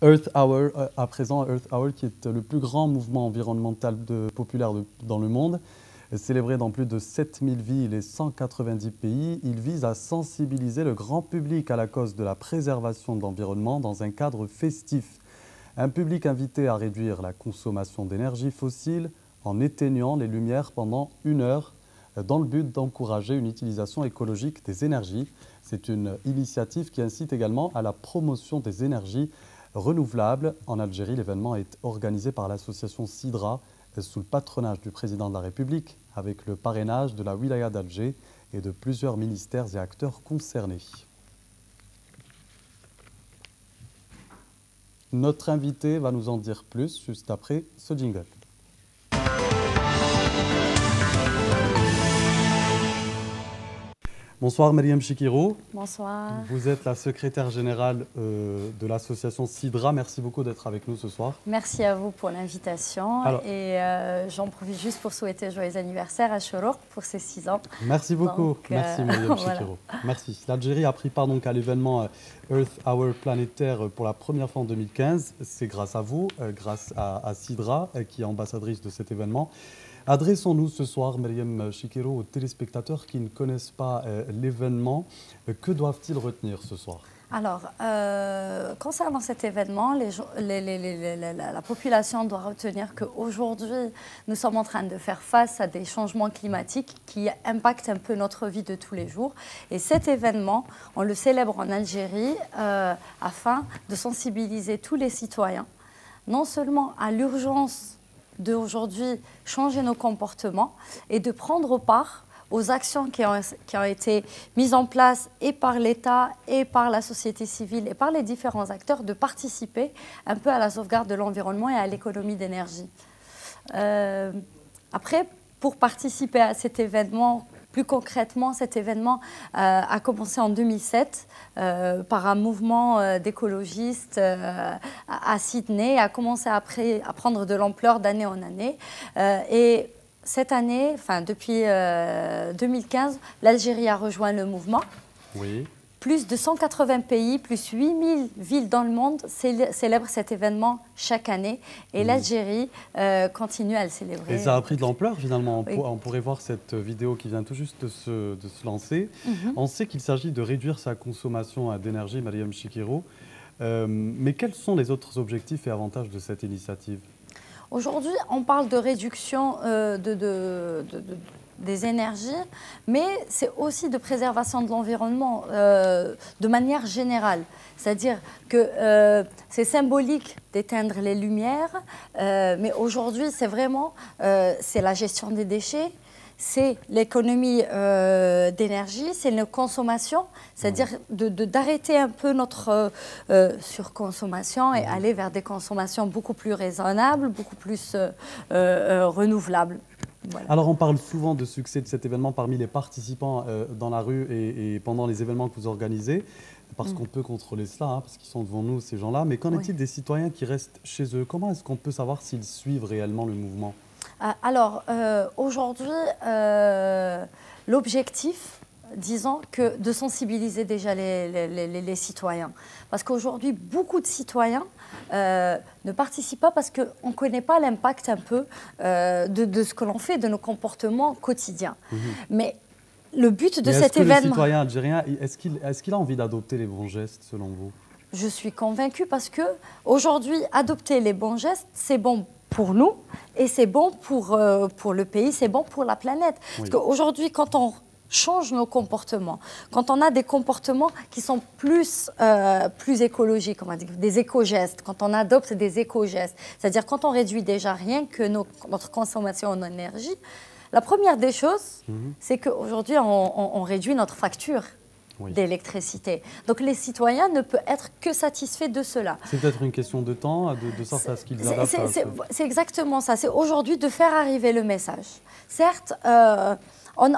Earth Hour, à présent, Earth Hour qui est le plus grand mouvement environnemental populaire dans le monde. Célébré dans plus de 7000 villes et 190 pays, il vise à sensibiliser le grand public à la cause de la préservation de l'environnement dans un cadre festif. Un public invité à réduire la consommation d'énergie fossile en éteignant les lumières pendant 1 heure dans le but d'encourager une utilisation écologique des énergies. C'est une initiative qui incite également à la promotion des énergies renouvelables. En Algérie, l'événement est organisé par l'association Sidra sous le patronage du président de la République avec le parrainage de la wilaya d'Alger et de plusieurs ministères et acteurs concernés. Notre invité va nous en dire plus juste après ce jingle. Bonsoir Mariam Chikirou. Bonsoir. Vous êtes la secrétaire générale de l'association Sidra. Merci beaucoup d'être avec nous ce soir. Merci à vous pour l'invitation. Et j'en profite juste pour souhaiter joyeux anniversaire à Chorouk pour ses 6 ans. Merci beaucoup. Donc, merci Mariam Chikirou. Merci. L'Algérie a pris part donc à l'événement Earth Hour planétaire pour la première fois en 2015. C'est grâce à vous, grâce à Sidra qui est ambassadrice de cet événement. Adressons-nous ce soir, Mariam Chikirou, aux téléspectateurs qui ne connaissent pas l'événement. Que doivent-ils retenir ce soir? Alors, concernant cet événement, la population doit retenir qu'aujourd'hui, nous sommes en train de faire face à des changements climatiques qui impactent un peu notre vie de tous les jours. Et cet événement, on le célèbre en Algérie afin de sensibiliser tous les citoyens, non seulement à l'urgence d'aujourd'hui changer nos comportements et de prendre part aux actions qui ont été mises en place et par l'État et par la société civile et par les différents acteurs, de participer un peu à la sauvegarde de l'environnement et à l'économie d'énergie. Après, pour participer à cet événement, plus concrètement, cet événement a commencé en 2007 par un mouvement d'écologistes à Sydney, a commencé à prendre de l'ampleur d'année en année. Et cette année, enfin depuis 2015, l'Algérie a rejoint le mouvement. Oui. Plus de 180 pays, plus 8000 villes dans le monde célèbrent cet événement chaque année. Et l'Algérie continue à le célébrer. Et ça a pris de l'ampleur finalement. Oui. On pourrait voir cette vidéo qui vient tout juste de se lancer. On sait qu'il s'agit de réduire sa consommation d'énergie, Mariam Chikirou. Mais quels sont les autres objectifs et avantages de cette initiative? Aujourd'hui, on parle de réduction des énergies, mais c'est aussi de préservation de l'environnement de manière générale. C'est-à-dire que c'est symbolique d'éteindre les lumières, mais aujourd'hui, c'est vraiment c'est la gestion des déchets, c'est l'économie d'énergie, c'est nos consommations, c'est-à-dire d'arrêter un peu notre surconsommation et aller vers des consommations beaucoup plus raisonnables, beaucoup plus renouvelables. Voilà. Alors on parle souvent de succès de cet événement parmi les participants dans la rue et pendant les événements que vous organisez, parce qu'on peut contrôler cela, hein, parce qu'ils sont devant nous, ces gens-là. Mais qu'en est-il des citoyens qui restent chez eux? Comment est-ce qu'on peut savoir s'ils suivent réellement le mouvement? Alors aujourd'hui, l'objectif, disons, que de sensibiliser déjà les citoyens. Parce qu'aujourd'hui, beaucoup de citoyens ne participent pas parce qu'on ne connaît pas l'impact un peu de ce que l'on fait, de nos comportements quotidiens. Mais le but de cet événement... Le citoyen algérien, est-ce qu'il a envie d'adopter les bons gestes selon vous? Je suis convaincue parce qu'aujourd'hui, adopter les bons gestes, c'est bon pour nous et c'est bon pour le pays, c'est bon pour la planète. Oui. Parce qu'aujourd'hui, quand on change nos comportements, quand on a des comportements qui sont plus écologiques, on va dire, des éco-gestes, quand on adopte des éco-gestes, c'est-à-dire quand on réduit déjà rien que notre consommation en énergie, la première des choses, c'est qu'aujourd'hui, on réduit notre facture. Oui. D'électricité. Donc les citoyens ne peuvent être que satisfaits de cela. C'est peut-être une question de temps, de sorte à ce qu'ils adaptent. C'est exactement ça. C'est aujourd'hui de faire arriver le message. Certes, on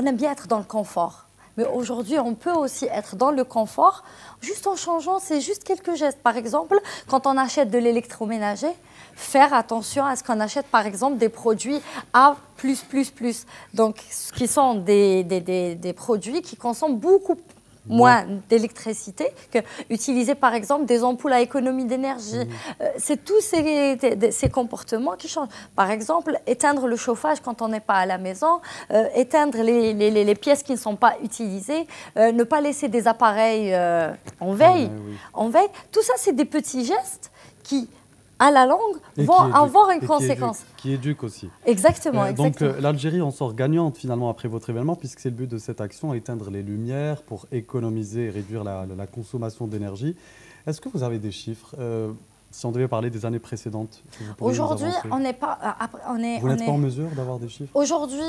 aime bien être dans le confort. Mais aujourd'hui, on peut aussi être dans le confort juste en changeant, c'est juste quelques gestes. Par exemple, quand on achète de l'électroménager, faire attention à ce qu'on achète, par exemple, des produits A+++. Donc, qui sont des produits qui consomment beaucoup moins d'électricité, que utiliser par exemple des ampoules à économie d'énergie. C'est tous ces comportements qui changent. Par exemple, éteindre le chauffage quand on n'est pas à la maison, éteindre les pièces qui ne sont pas utilisées, ne pas laisser des appareils en veille. En veille. Tout ça, c'est des petits gestes qui, à la longue, vont avoir une conséquence. Qui éduque aussi. Exactement. Donc l'Algérie en sort gagnante finalement après votre événement, puisque c'est le but de cette action, éteindre les lumières pour économiser et réduire la consommation d'énergie. Est-ce que vous avez des chiffres si on devait parler des années précédentes? Aujourd'hui, on n'est pas... Vous n'êtes pas en mesure d'avoir des chiffres? Aujourd'hui,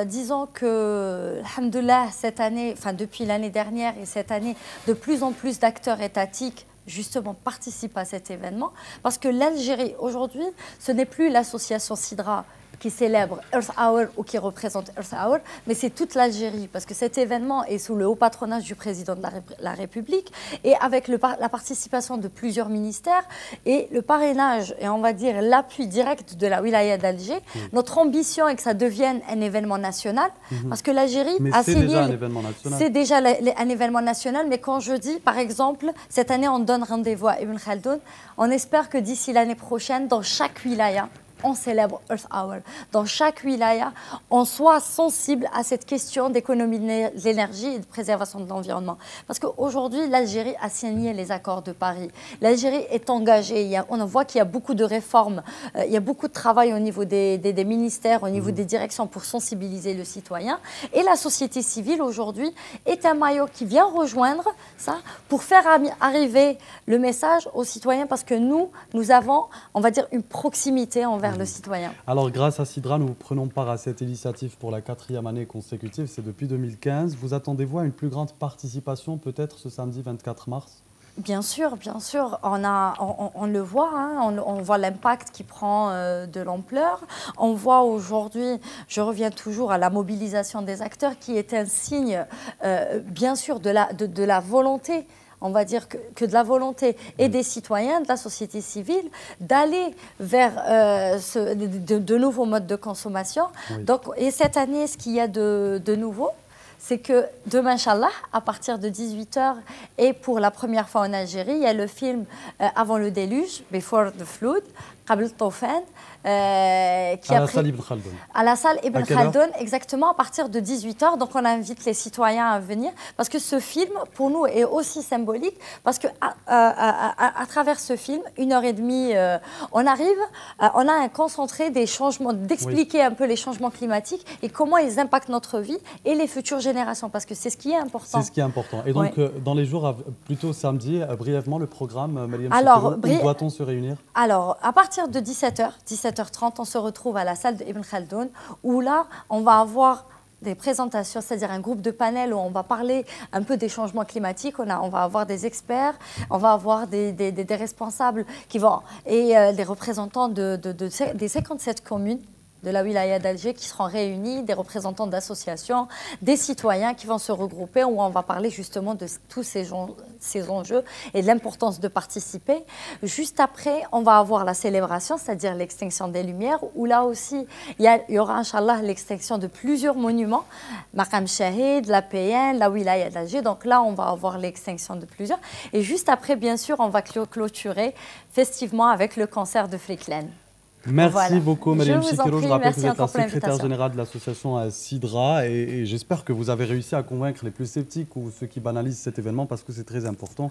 disons que, alhamdoulilah, cette année, enfin depuis l'année dernière et cette année, de plus en plus d'acteurs étatiques justement participent à cet événement, parce que l'Algérie, aujourd'hui, ce n'est plus l'association Sidra qui célèbre Earth Hour ou qui représente Earth Hour, mais c'est toute l'Algérie, parce que cet événement est sous le haut patronage du président de la République et avec la participation de plusieurs ministères et le parrainage et on va dire l'appui direct de la wilaya d'Alger. Notre ambition est que ça devienne un événement national, parce que l'Algérie a signé... c'est déjà un événement national. C'est déjà un événement national, mais quand je dis, par exemple, cette année on donne rendez-vous à Ibn Khaldoun, on espère que d'ici l'année prochaine, dans chaque wilaya, on célèbre Earth Hour. Dans chaque wilaya, on soit sensible à cette question d'économie de l'énergie et de préservation de l'environnement. Parce qu'aujourd'hui, l'Algérie a signé les accords de Paris. L'Algérie est engagée. On voit qu'il y a beaucoup de réformes, il y a beaucoup de travail au niveau des ministères, au niveau des directions pour sensibiliser le citoyen. Et la société civile, aujourd'hui, est un maillot qui vient rejoindre ça pour faire arriver le message aux citoyens parce que nous avons, on va dire, une proximité envers le citoyen. Alors, grâce à Sidra, nous prenons part à cette initiative pour la 4e année consécutive, c'est depuis 2015. Vous attendez-vous à une plus grande participation, peut-être ce samedi 24 mars? Bien sûr, on le voit, hein, on voit l'impact qui prend de l'ampleur. On voit aujourd'hui, je reviens toujours à la mobilisation des acteurs qui est un signe, bien sûr, de la volonté, on va dire que de la volonté et des citoyens, de la société civile, d'aller vers de nouveaux modes de consommation. Donc, et cette année, ce qu'il y a de nouveau, c'est que demain, Inch'Allah, à partir de 18h, et pour la première fois en Algérie, il y a le film Avant le déluge, Before the Flood, Qabl Tawfan, qui à la salle Ibn Khaldoun. À la salle Ibn Khaldoun, exactement, à partir de 18h. Donc, on invite les citoyens à venir parce que ce film, pour nous, est aussi symbolique parce qu'à travers ce film, 1h30, on a un concentré des changements, d'expliquer un peu les changements climatiques et comment ils impactent notre vie et les futures générations parce que c'est ce qui est important. C'est ce qui est important. Et donc, dans les jours, plutôt samedi, brièvement, le programme, Mariam Chikirou, où doit-on se réunir? Alors, à partir de 17h30, on se retrouve à la salle de Ibn Khaldoun où là, on va avoir des présentations, c'est-à-dire un groupe de panels où on va parler un peu des changements climatiques. On va avoir des experts, on va avoir des responsables qui vont, et des représentants des 57 communes de la wilaya d'Alger qui seront réunis, des représentants d'associations, des citoyens qui vont se regrouper où on va parler justement de tous ces enjeux et de l'importance de participer. Juste après, on va avoir la célébration, c'est-à-dire l'extinction des lumières, où là aussi, il y aura, Inch'Allah, l'extinction de plusieurs monuments, Maqam Shahid, la PN, la wilaya d'Alger. Donc là, on va avoir l'extinction de plusieurs. Et juste après, bien sûr, on va clôturer festivement avec le concert de Flicklen. Merci beaucoup, Mariam Chikirou. Je rappelle que vous êtes la secrétaire générale de l'association Sidra et j'espère que vous avez réussi à convaincre les plus sceptiques ou ceux qui banalisent cet événement parce que c'est très important.